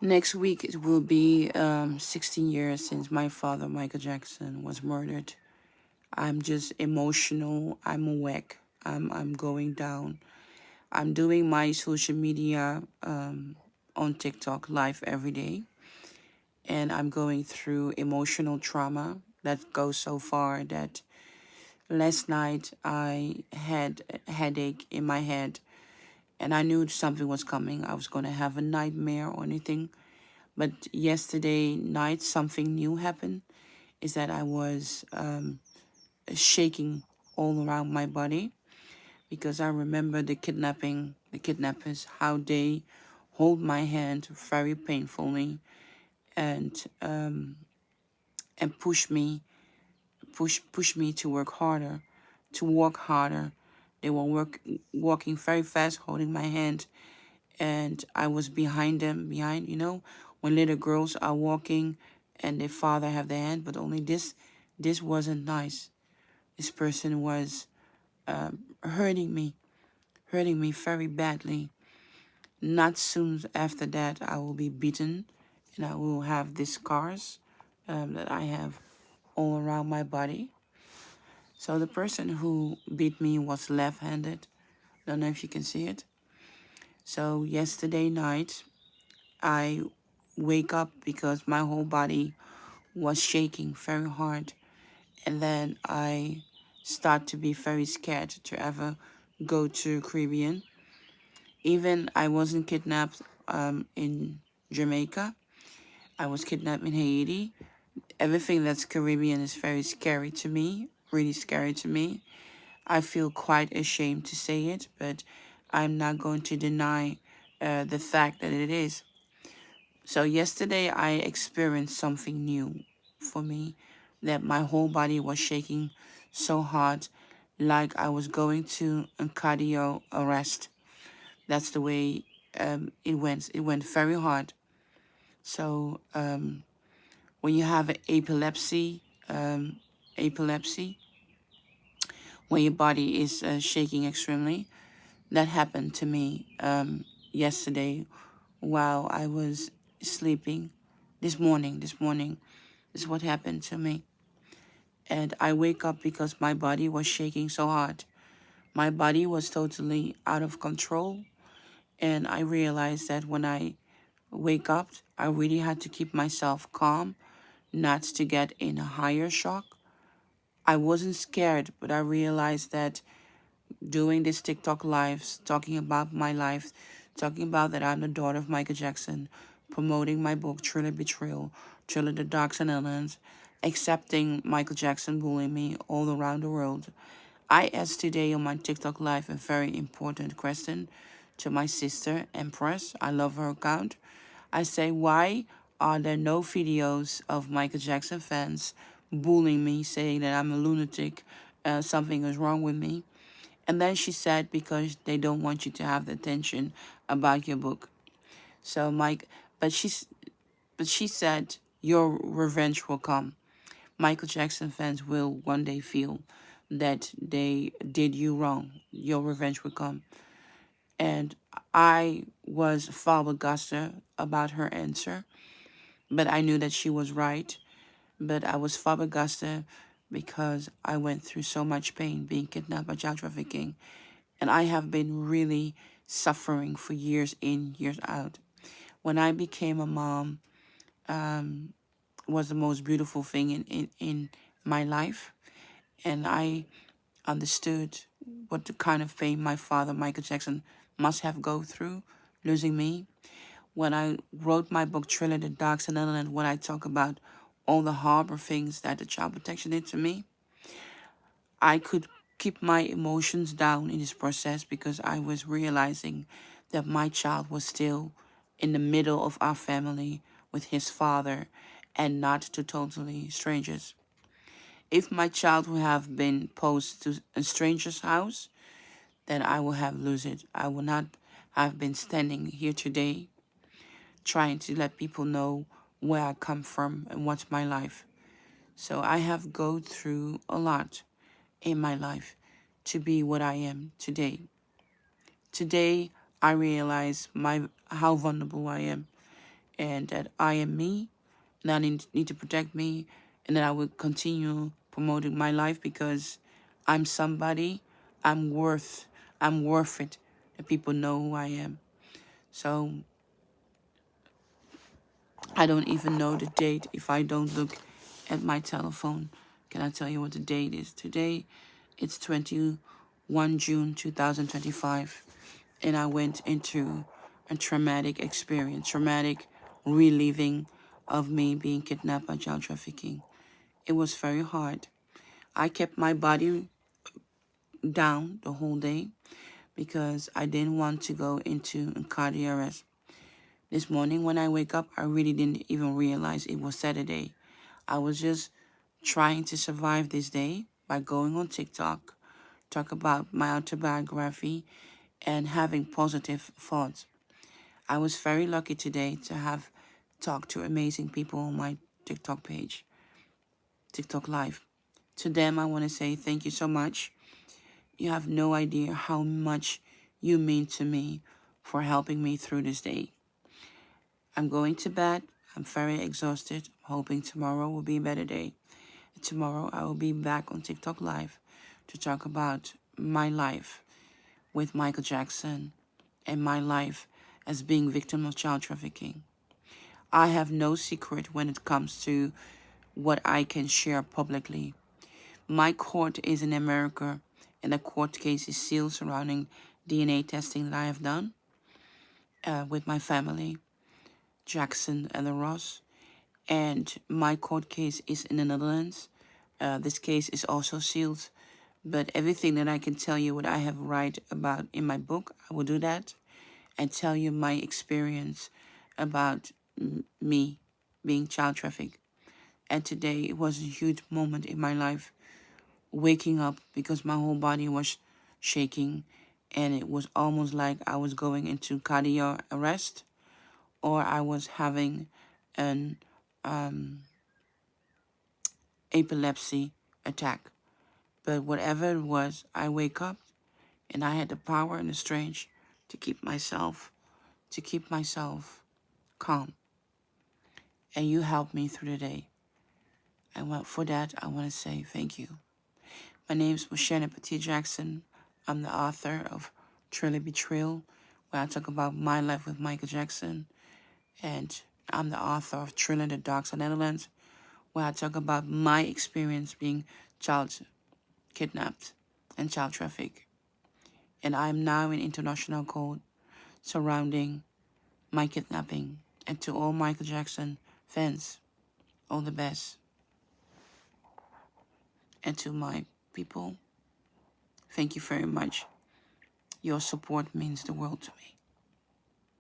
Next week it will be 16 years since my father, Michael Jackson, was murdered. I'm just emotional. I'm awake. I'm going down. I'm doing my social media on TikTok live every day, and I'm going through emotional trauma that goes so far that last night I had a headache in my head, and I knew something was coming. I was going to have a nightmare or anything. But yesterday night, something new happened. Is that I was shaking all around my body because I remember the kidnappers, how they hold my hand very painfully and push me to work harder, to walk harder. They were walking very fast, holding my hand, and I was behind them, when little girls are walking and their father have their hand, but only this wasn't nice. This person was hurting me, hurting me very badly. Not soon after that, I will be beaten, and I will have these scars that I have all around my body. So the person who beat me was left-handed. Don't know if you can see it. So yesterday night, I wake up because my whole body was shaking very hard. And then I start to be very scared to ever go to Caribbean. Even I wasn't kidnapped in Jamaica. I was kidnapped in Haiti. Everything that's Caribbean is very scary to me, really scary to me. I feel quite ashamed to say it, but I'm not going to deny the fact that it is. So yesterday I experienced something new for me, that my whole body was shaking so hard, like I was going to a cardio arrest. That's the way it went. It went very hard. So when you have epilepsy, when your body is shaking extremely, that happened to me yesterday while I was sleeping. This morning, this is what happened to me. And I wake up because my body was shaking so hard. My body was totally out of control. And I realized that when I wake up, I really had to keep myself calm, not to get in a higher shock. I wasn't scared, but I realized that doing this TikTok lives, talking about my life, talking about that I'm the daughter of Michael Jackson, promoting my book, Thriller Betrayal, Thriller the Darks and Islands, accepting Michael Jackson bullying me all around the world. I asked today on my TikTok live a very important question to my sister, Empress. I love her account. I say, why are there no videos of Michael Jackson fans bullying me, saying that I'm a lunatic, something is wrong with me? And then she said, because they don't want you to have the attention about your book. So but she's, but she said, your revenge will come. Michael Jackson fans will one day feel that they did you wrong. Your revenge will come. And I was flabbergasted about her answer, but I knew that she was right. But I was flabbergasted because I went through so much pain being kidnapped by child trafficking. And I have been really suffering for years in, years out. When I became a mom, was the most beautiful thing in my life. And I understood what the kind of pain my father, Michael Jackson, must have go through losing me. When I wrote my book, Thriller, the Darks and Island, when I talk about all the horrible things that the child protection did to me, I could keep my emotions down in this process because I was realizing that my child was still in the middle of our family with his father and not to totally strangers. If my child would have been posed to a stranger's house, then I would have lost it. I would not have been standing here today trying to let people know where I come from and what's my life. So I have go through a lot in my life to be what I am today. Today, I realize how vulnerable I am. and that I am me, and I need to protect me, and that I will continue promoting my life because I'm somebody. I'm worth. I'm worth it. That people know who I am. So I don't even know the date if I don't look at my telephone. Can I tell you what the date is? Today, it's 21 June 2025, and I went into a traumatic experience, traumatic reliving of me being kidnapped by child trafficking. It was very hard. I kept my body down the whole day because I didn't want to go into a cardiac arrest. This morning when I wake up, I really didn't even realize it was Saturday. I was just trying to survive this day by going on TikTok, talk about my autobiography, and having positive thoughts. I was very lucky today to have talked to amazing people on my TikTok page, TikTok Live. To them, I want to say thank you so much. You have no idea how much you mean to me for helping me through this day. I'm going to bed. I'm very exhausted. I'm hoping tomorrow will be a better day. Tomorrow I will be back on TikTok Live to talk about my life with Michael Jackson and my life as being victim of child trafficking. I have no secret when it comes to what I can share publicly. My court is in America, and the court case is sealed surrounding DNA testing that I have done with my family, Jackson and the Ross. And my court case is in the Netherlands. This case is also sealed, but everything that I can tell you what I have write about in my book, I will do that and tell you my experience about me being child trafficked. And today it was a huge moment in my life, waking up because my whole body was shaking, and it was almost like I was going into cardiac arrest or I was having an epilepsy attack. But whatever it was, I wake up and I had the power and the strength to keep myself calm. And you helped me through the day. And for that, I want to say thank you. My name is Mocienne Petit Jackson. I'm the author of Truly Betrayal, where I talk about my life with Michael Jackson. And I'm the author of Thriller the Dogs of Netherlands, where I talk about my experience being child kidnapped and child trafficked. And I'm now in international court surrounding my kidnapping. And to all Michael Jackson fans, all the best. And to my people, thank you very much. Your support means the world to me.